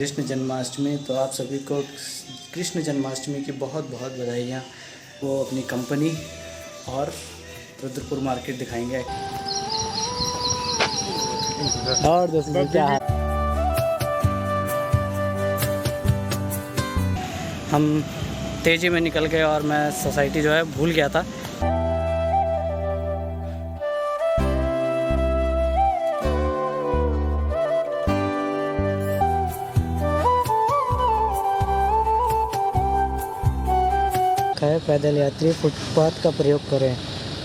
कृष्ण जन्माष्टमी। तो आप सभी को कृष्ण जन्माष्टमी की बहुत बहुत बधाइयाँ। वो अपनी कंपनी और रुद्रपुर मार्केट दिखाएंगे। और दोस्तों क्या हाल? हम तेज़ी में निकल गए और मैं सोसाइटी जो है भूल गया था। पैदल यात्री फुटपाथ का प्रयोग करें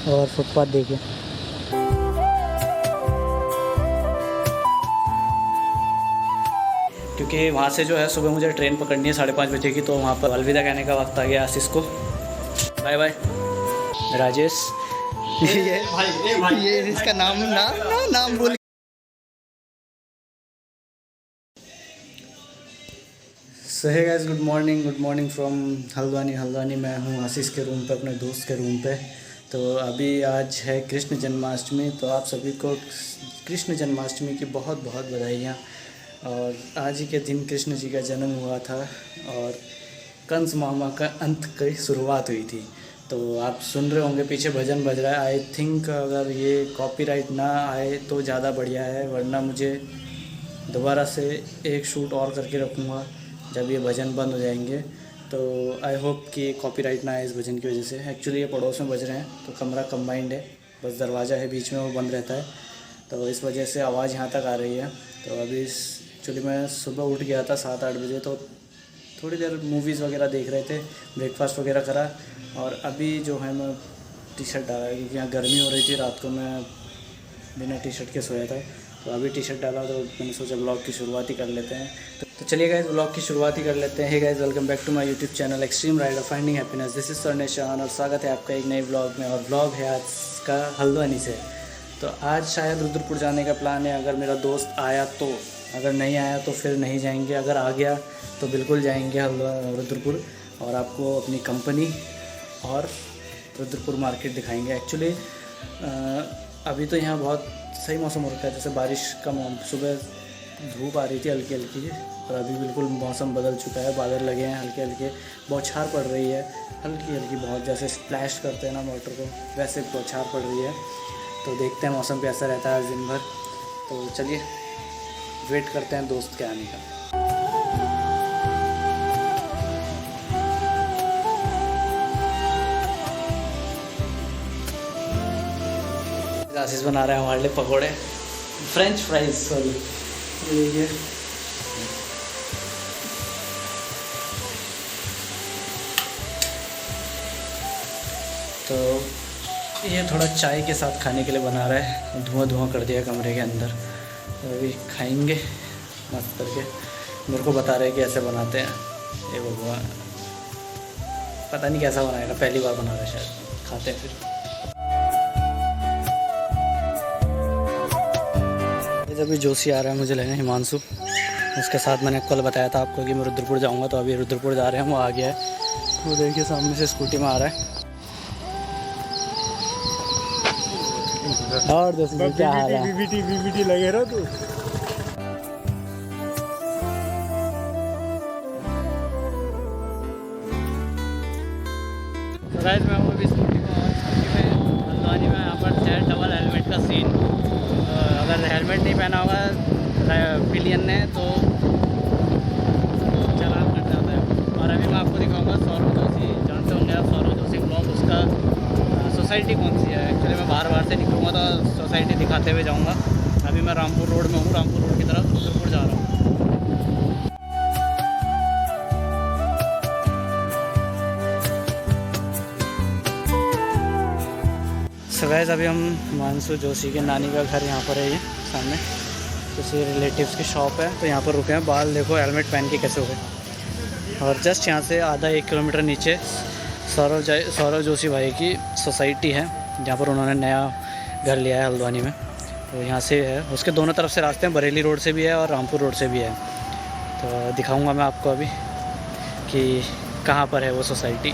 और फुटपाथ देखें। क्योंकि वहाँ से जो है सुबह मुझे ट्रेन पकड़नी है 5:30 बजे की, तो वहाँ पर अलविदा कहने का वक्त आ गया आशीष को। Bye bye Rajesh. ये इसका नाम बोल। So hey guys, good morning from Haldwani. मैं हूँ आशीष के रूम पे, अपने दोस्त के रूम पे। तो अभी आज है कृष्ण जन्माष्टमी। तो आप सभी को कृष्ण जन्माष्टमी की बहुत बहुत बधाइयाँ। और आज ही के दिन कृष्ण जी का जन्म हुआ था और कंस मामा का अंत की शुरुआत हुई थी। तो आप सुन रहे होंगे पीछे भजन बज रहा है। आई थिंक अगर ये कॉपीराइट ना आए तो ज़्यादा बढ़िया है, वरना मुझे दोबारा से एक शूट और करके रखूँगा जब ये भजन बंद हो जाएंगे। तो आई होप कि कॉपीराइट ना आए इस भजन की वजह से। एक्चुअली ये पड़ोस में बज रहे हैं, तो कमरा कंबाइंड है, बस दरवाज़ा है बीच में, वो बंद रहता है, तो इस वजह से आवाज़ यहाँ तक आ रही है। तो अभी एक्चुअली मैं सुबह उठ गया था 7-8 बजे, तो थोड़ी देर मूवीज़ वगैरह देख रहे थे, ब्रेकफास्ट वगैरह करा, और अभी जो है मैं टी शर्ट डाला क्योंकि यहाँ गर्मी हो रही थी। रात को मैं बिना टी शर्ट के सोया था, तो अभी टी शर्ट डाला, तो मैंने सोचा ब्लॉग की शुरुआत ही कर लेते हैं। तो चलिए गाइस, ब्लॉग की शुरुआत ही कर लेते हैं। Hey guys, welcome back to my YouTube channel extreme rider finding happiness. This is sir Nishan और स्वागत है आपका एक नए ब्लॉग में। और ब्लॉग है आज का हल्द्वानी से। तो आज शायद रुद्रपुर जाने का प्लान है, अगर मेरा दोस्त आया तो। अगर नहीं आया तो फिर नहीं जाएंगे, अगर आ गया तो बिल्कुल जाएंगे रुद्रपुर, और आपको अपनी कंपनी और रुद्रपुर मार्केट दिखाएंगे। एक्चुअली अभी तो यहाँ बहुत सही मौसम हो रखा है, जैसे बारिश का सुबह धूप आ रही थी हल्की हल्की, और अभी बिल्कुल मौसम बदल चुका है, बादल लगे हैं हल्के हल्के, बौछार पड़ रही है हल्की हल्की, बहुत जैसे स्प्लैश करते हैं ना मोटर को, वैसे बौछार पड़ रही है। तो देखते हैं मौसम कैसा रहता है आज दिन भर। तो चलिए वेट करते हैं दोस्त के आने का। आशीष बना रहे हैं हमारे लिए पकोड़े, फ्रेंच फ्राइज, सॉरी। ये तो ये थोड़ा चाय के साथ खाने के लिए बना रहा है, धुआं कर दिया कमरे के अंदर। तो अभी खाएंगे मस्त करके। मेरे को बता रहे हैं कि ऐसे बनाते हैं। ये भगवान, पता नहीं कैसा बनाएगा, पहली बार बना रहा है शायद। खाते हैं फिर। अभी जोशी आ रहा है मुझे लेने, हिमांशु। उसके साथ मैंने कल बताया था आपको कि मैं रुद्रपुर जाऊंगा, तो अभी रुद्रपुर जा रहे हैं। वो आ गया है, वो देखिए सामने से स्कूटी में आ रहा है। और दोस्तों क्या हाल है? बीबीटी लगे रहो तू। गाइस, मैं हूँ अभी स्कूटी में हल्द्वानी में। यहाँ पर है डबल हेलमेट का सीन। अगर हेलमेट नहीं पहना होगा पिलियन ने तो चालान कट जाता है। और अभी मैं आपको दिखाऊंगा सौरव जोशी, जानते होंगे आप सौरव जोशी ब्लॉग, उसका सोसाइटी कौन सी है। एक्चुअली मैं बाहर से निकलूँगा तो सोसाइटी दिखाते हुए जाऊँगा। अभी मैं रामपुर रोड में हूँ, रामपुर रोड की तरफ रुद्रपुर जा रहा हूँ। सो गाइस, अभी हम हिमांशु जोशी के नानी का घर यहाँ पर है, ये सामने किसी रिलेटिव्स की शॉप है, तो यहाँ पर रुके हैं। बाल देखो हेलमेट पहन के कैसे हो गए। और जस्ट यहाँ से आधा 1 किलोमीटर नीचे सौरव जोशी भाई की सोसाइटी है, जहाँ पर उन्होंने नया घर लिया है हल्द्वानी में। तो यहाँ से है, उसके दोनों तरफ से रास्ते हैं, बरेली रोड से भी है और रामपुर रोड से भी है। तो दिखाऊँगा मैं आपको अभी कि कहाँ पर है वो सोसाइटी।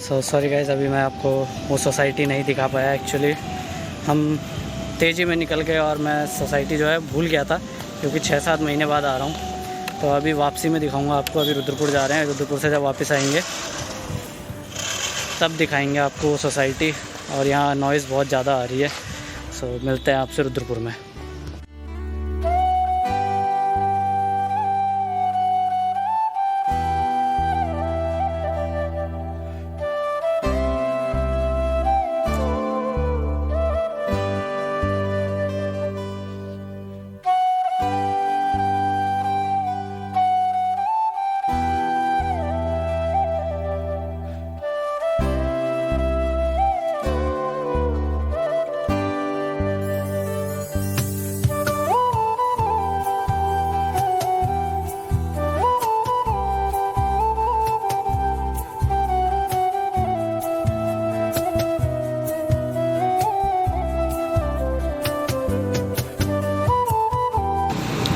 सॉरी गाइस, अभी मैं आपको वो सोसाइटी नहीं दिखा पाया। एक्चुअली हम तेज़ी में निकल गए और मैं सोसाइटी जो है भूल गया था, क्योंकि 6-7 महीने बाद आ रहा हूँ। तो अभी वापसी में दिखाऊंगा आपको। अभी रुद्रपुर जा रहे हैं, रुद्रपुर से जब वापस आएंगे तब दिखाएंगे आपको वो सोसाइटी। और यहाँ नॉइज़ बहुत ज़्यादा आ रही है। सो मिलते हैं आपसे रुद्रपुर में।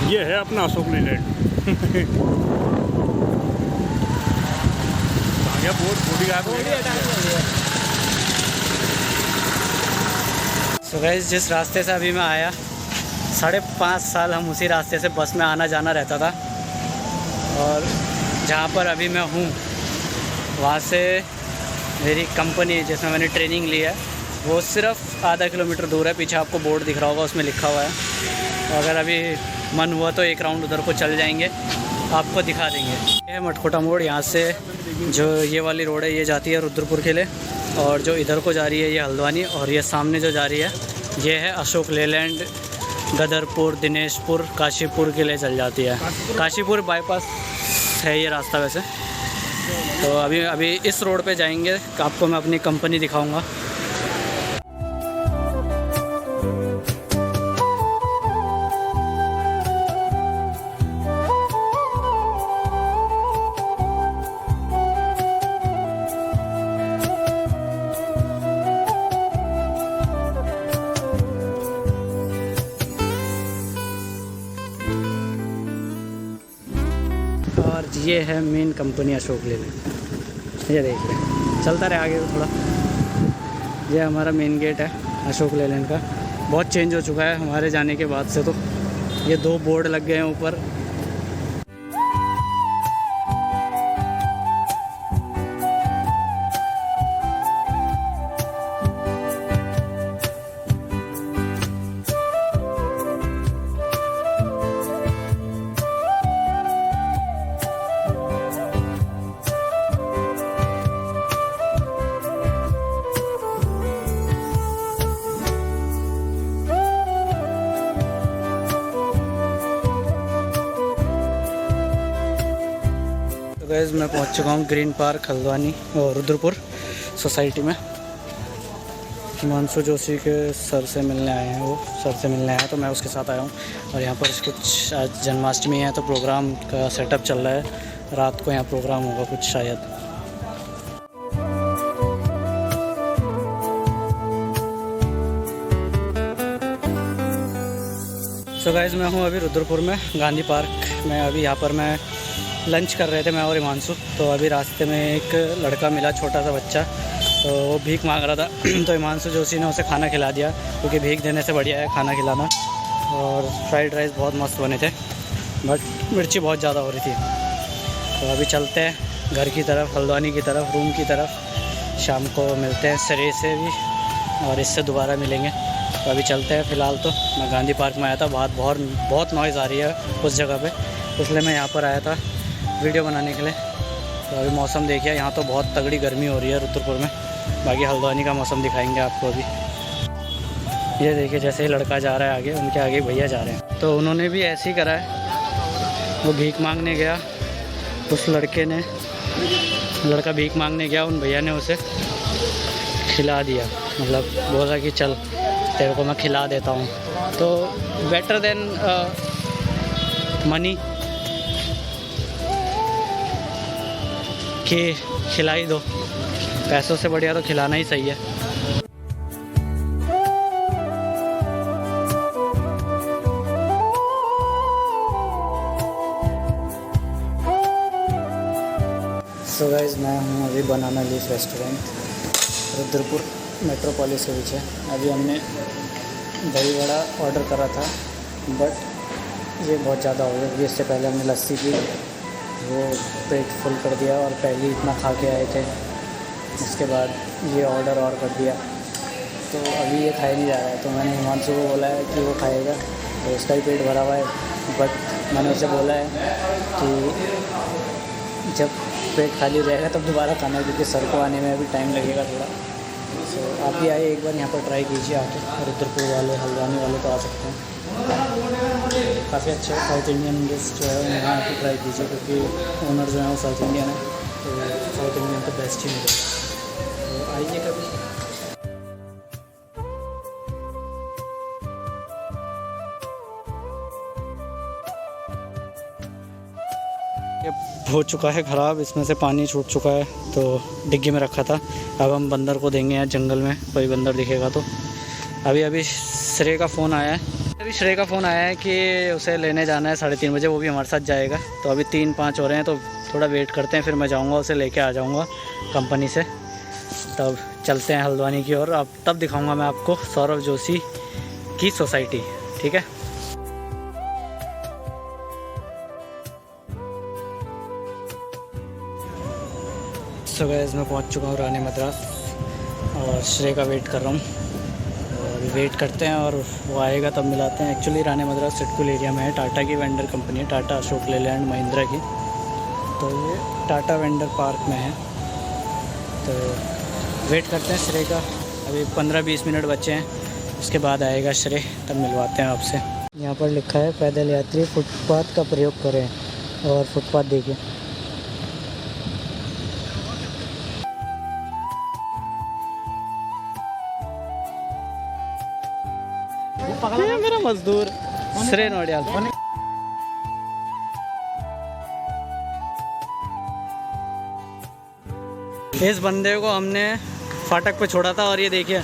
ये है अपना अशोक लीलैंड। सो गाइस, जिस रास्ते से अभी मैं आया, 5.5 साल हम उसी रास्ते से बस में आना जाना रहता था। और जहाँ पर अभी मैं हूँ वहाँ से मेरी कंपनी जिसमें मैंने ट्रेनिंग ली है वो सिर्फ आधा किलोमीटर दूर है। पीछे आपको बोर्ड दिख रहा होगा, उसमें लिखा हुआ है। तो अगर अभी मन हुआ तो एक राउंड उधर को चल जाएंगे, आपको दिखा देंगे। ये है मटकोटा मोड़। यहाँ से जो ये वाली रोड है ये जाती है रुद्रपुर के लिए, और जो इधर को जा रही है ये हल्द्वानी, और ये सामने जो जा रही है ये है अशोक लेलैंड, गदरपुर, दिनेशपुर, काशीपुर के लिए चल जाती है। काशीपुर बाईपास है ये रास्ता वैसे। तो अभी इस रोड पे जाएंगे, आपको मैं अपनी कंपनी दिखाऊंगा। और ये है मेन कंपनी अशोक लेलैंड। ये देख रहे हैं, चलता रहे आगे थोड़ा। ये हमारा मेन गेट है अशोक लेलैंड का। बहुत चेंज हो चुका है हमारे जाने के बाद से। तो ये 2 बोर्ड लग गए हैं ऊपर। तो गाइस, मैं पहुंच चुका हूं ग्रीन पार्क हल्द्वानी और रुद्रपुर सोसाइटी में। हिमांशु जोशी के सर से मिलने आए हैं, वो सर से मिलने आए हैं, तो मैं उसके साथ आया हूं। और यहाँ पर कुछ आज जन्माष्टमी है तो प्रोग्राम का सेटअप चल रहा है। रात को यहाँ प्रोग्राम होगा कुछ शायद। सो गाइस, मैं हूँ अभी रुद्रपुर में गांधी पार्क में। अभी यहाँ पर मैं लंच कर रहे थे, मैं और हिमांशु। तो अभी रास्ते में एक लड़का मिला, छोटा सा बच्चा, तो वो भीख मांग रहा था। तो हिमांशु जोशी ने उसे खाना खिला दिया, क्योंकि भीख देने से बढ़िया है खाना खिलाना। और फ्राइड राइस बहुत मस्त बने थे, बट मिर्ची बहुत ज़्यादा हो रही थी। तो अभी चलते हैं घर की तरफ, हल्द्वानी की तरफ, रूम की तरफ। शाम को मिलते हैं सरे से भी, और इससे दोबारा मिलेंगे। तो अभी चलते हैं। फ़िलहाल तो मैं गांधी पार्क में आया था, बहुत नॉइज़ आ रही है उस जगह पे, इसलिए मैं यहाँ पर आया था वीडियो बनाने के लिए। तो अभी मौसम देखिए, यहाँ तो बहुत तगड़ी गर्मी हो रही है रुद्रपुर में। बाकी हल्द्वानी का मौसम दिखाएंगे आपको अभी। ये देखिए, जैसे ही लड़का जा रहा है आगे, उनके आगे भैया जा रहे हैं। तो उन्होंने भी ऐसे ही करा है। वो भीख मांगने गया, उस लड़का भीख मांगने गया, उन भैया ने उसे खिला दिया। मतलब बोला कि चल तेरे को मैं खिला देता हूँ। तो बेटर देन मनी कि खिला ही दो, पैसों से बढ़िया तो खिलाना ही सही है। सो गाइस, मैं हूँ अभी banana leaf restaurant, Rudrapur metropolis के पीछे। अभी हमने दही वड़ा ऑर्डर करा था, बट ये बहुत ज़्यादा हो गया, इससे पहले हमने लस्सी पी, वो पेट फुल कर दिया और पहले इतना खा के आए थे। इसके बाद ये ऑर्डर और कर दिया, तो अभी ये खाया नहीं जा रहा है। तो मैंने हिमांशु को बोला है कि वो खाएगा, तो उसका ही पेट भरा हुआ है। बट मैंने उसे बोला है कि जब पेट खाली रहेगा तब दोबारा खाना, क्योंकि सर को आने में अभी टाइम लगेगा थोड़ा। तो आप भी आए एक बार यहाँ पर ट्राई कीजिए आके, रुद्रपुर वाले हल्द्वानी वाले तो आ सकते हैं। काफ़ी अच्छा साउथ इंडियन डिश जो है यहाँ आके ट्राई कीजिए, क्योंकि ओनर जो है वो साउथ इंडियन है, तो साउथ इंडियन तो बेस्ट ही मिलेगा। तो आइए कभी। ये हो चुका है ख़राब, इसमें से पानी छूट चुका है, तो डिग्गी में रखा था। अब हम बंदर को देंगे, यहाँ जंगल में कोई बंदर दिखेगा तो। अभी श्रेय का फ़ोन आया है, कि उसे लेने जाना है 3:30 बजे, वो भी हमारे साथ जाएगा। तो अभी 3-5 हो रहे हैं, तो थोड़ा वेट करते हैं, फिर मैं जाऊँगा उसे लेके आ जाऊँगा कंपनी से। तब चलते हैं हल्द्वानी की ओर। अब तब दिखाऊँगा मैं आपको सौरभ जोशी की सोसाइटी, ठीक है। सो गाइस, मैं पहुंच चुका हूँ रानी मद्रास और श्रेय का वेट कर रहा हूँ, और वेट करते हैं और वो आएगा तब मिलाते हैं। एक्चुअली रानी मद्रास सिडकुल एरिया में है, टाटा की वेंडर कंपनी है, टाटा, अशोक लेलैंड, महिंद्रा की। तो ये टाटा वेंडर पार्क में है, तो वेट करते हैं श्रेय का। अभी 15-20 मिनट बचे हैं, उसके बाद आएगा श्रेय, तब मिलवाते हैं आपसे। यहाँ पर लिखा है पैदल यात्री फुटपाथ का प्रयोग करें, और फुटपाथ देखिए। मेरा मजदूर श्रेय नोडियाल। इस बंदे को हमने फाटक पे छोड़ा था, और ये देखिए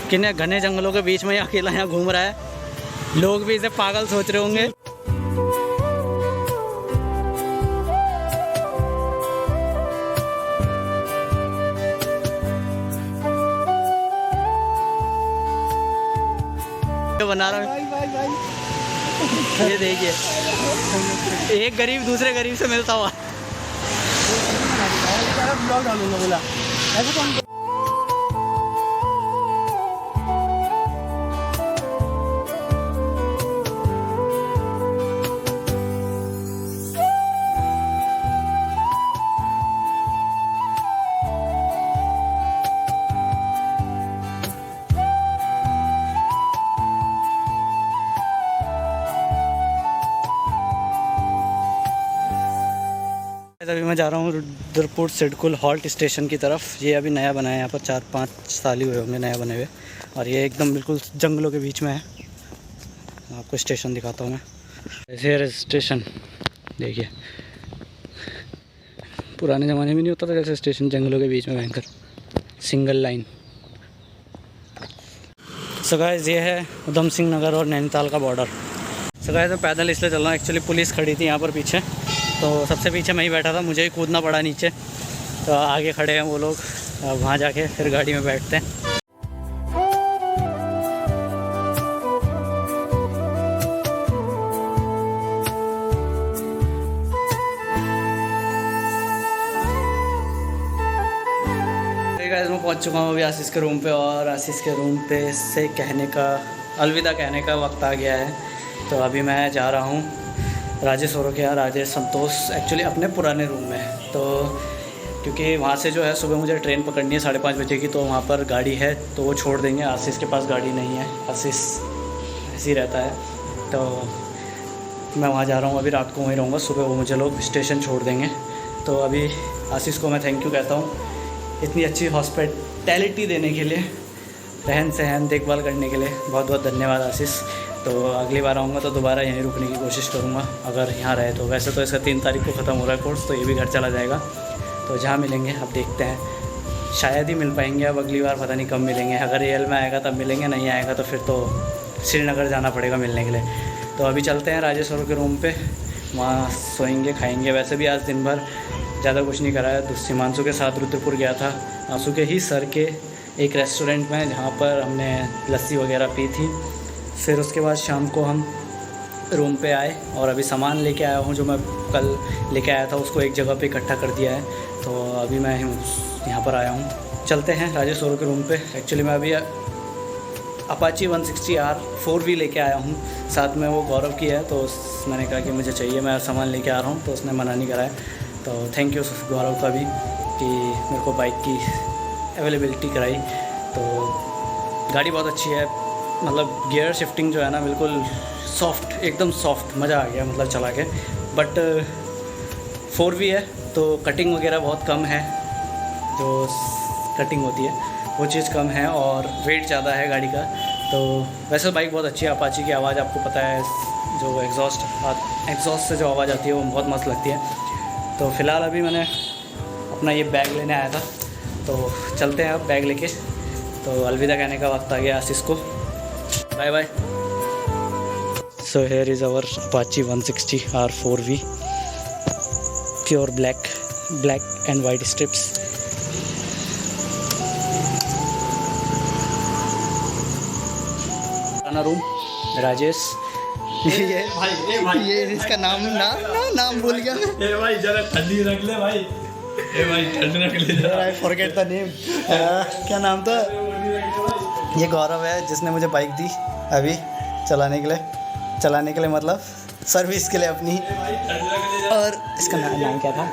कितने घने जंगलों के बीच में अकेला यहाँ घूम रहा है। लोग भी इसे पागल सोच रहे होंगे। बना रहा हूँ, ये देखिए एक गरीब दूसरे गरीब से मिलता हुआ। अभी मैं जा रहा हूँ रुद्रपुर सिडकुल हॉल्ट स्टेशन की तरफ। ये अभी नया बना है, यहाँ पर 4-5 साल ही हुए होंगे नया बने हुए, और ये एकदम बिल्कुल जंगलों के बीच में है। आपको स्टेशन दिखाता हूँ मैं। ऐसे है स्टेशन, देखिए पुराने ज़माने में नहीं होता था जैसे स्टेशन जंगलों के बीच में भयंकर सिंगल लाइन। सो गाइस, ये है उधम सिंह नगर और नैनीताल का बॉर्डर। सो गाइस, मैं पैदल इसलिए चल रहा हूँ, एक्चुअली पुलिस खड़ी थी यहाँ पर पीछे, तो सबसे पीछे मैं ही बैठा था, मुझे ही कूदना पड़ा नीचे। तो आगे खड़े हैं वो लोग, वहाँ जाके फिर गाड़ी में बैठते हैं। गाइस, मैं पहुँच चुका हूँ अभी आशीष के रूम पे, और आशीष के रूम पे से अलविदा कहने का वक्त आ गया है। तो अभी मैं जा रहा हूँ राजेश और के यहाँ, राजेश संतोष एक्चुअली अपने पुराने रूम में। तो क्योंकि वहाँ से जो है सुबह मुझे ट्रेन पकड़नी है 5:30 बजे की, तो वहाँ पर गाड़ी है तो वो छोड़ देंगे। आशीष के पास गाड़ी नहीं है, आशीष ऐसे ही रहता है। तो मैं वहाँ जा रहा हूँ, अभी रात को वहीं रहूँगा, सुबह वो मुझे लोग स्टेशन छोड़ देंगे। तो अभी आशीष को मैं थैंक यू कहता हूँ इतनी अच्छी हॉस्पिटैलिटी देने के लिए, रहन सहन देखभाल करने के लिए। बहुत बहुत धन्यवाद आशीष। तो अगली बार आऊँगा तो दोबारा यहीं रुकने की कोशिश करूँगा, अगर यहाँ रहे तो। वैसे तो इसका 3 तारीख को ख़त्म हो रहा है कोर्स, तो ये भी घर चला जाएगा। तो जहाँ मिलेंगे अब देखते हैं, शायद ही मिल पाएंगे अब अगली बार, पता नहीं कब मिलेंगे। अगर रियल में आएगा तब मिलेंगे, नहीं आएगा तो फिर तो श्रीनगर जाना पड़ेगा मिलने के लिए। तो अभी चलते हैं राजेश्वर के रूम पे, वहाँ सोएंगे खाएंगे। वैसे भी आज दिन भर ज़्यादा कुछ नहीं करा है, हिमांशु के साथ रुद्रपुर गया था, आंसू के ही सर के एक रेस्टोरेंट में, जहाँ पर हमने लस्सी वगैरह पी थी। फिर उसके बाद शाम को हम रूम पे आए और अभी सामान लेके आया हूँ जो मैं कल लेके आया था, उसको एक जगह पे इकट्ठा कर दिया है। तो अभी मैं यहाँ पर आया हूँ। चलते हैं राजेश सौरव के रूम पे। एक्चुअली मैं अभी अपाची 160R 4V लेके आया हूँ, साथ में वो गौरव की है। तो मैंने कहा कि मुझे चाहिए, मैं सामान लेके आ रहा हूँ, तो उसने मना नहीं कराया। तो थैंक यू गौरव का भी कि मेरे को बाइक की अवेलेबिलिटी कराई। तो गाड़ी बहुत अच्छी है, मतलब गियर शिफ्टिंग जो है ना बिल्कुल सॉफ्ट, एकदम सॉफ्ट, मज़ा आ गया मतलब चला के। बट 4V है तो कटिंग वगैरह बहुत कम है, जो कटिंग होती है वो चीज़ कम है, और वेट ज़्यादा है गाड़ी का। तो वैसे बाइक बहुत अच्छी है। अपाची की आवाज़ आपको पता है, जो एग्जॉस्ट से जो आवाज़ आती है वो बहुत मस्त लगती है। तो फ़िलहाल अभी मैंने अपना ये बैग लेने आया था, तो चलते हैं अब बैग लेके। तो अलविदा कहने का वक्त आ गया आशीष को। Bye bye. So here is our Apache 160R 4V, pure black and white stripes. Room Rajesh, ये भाई ये इसका नाम भूल गया मैं। ए भाई जरा ठंडी रख ले भाई। ए भाई ठंडी रख ले जरा। I forget the name. क्या नाम था? ये गौरव है जिसने मुझे बाइक दी अभी चलाने के लिए मतलब सर्विस के लिए अपनी। और इसका नाम क्या था?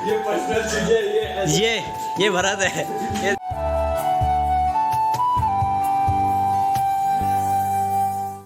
ये भरत है।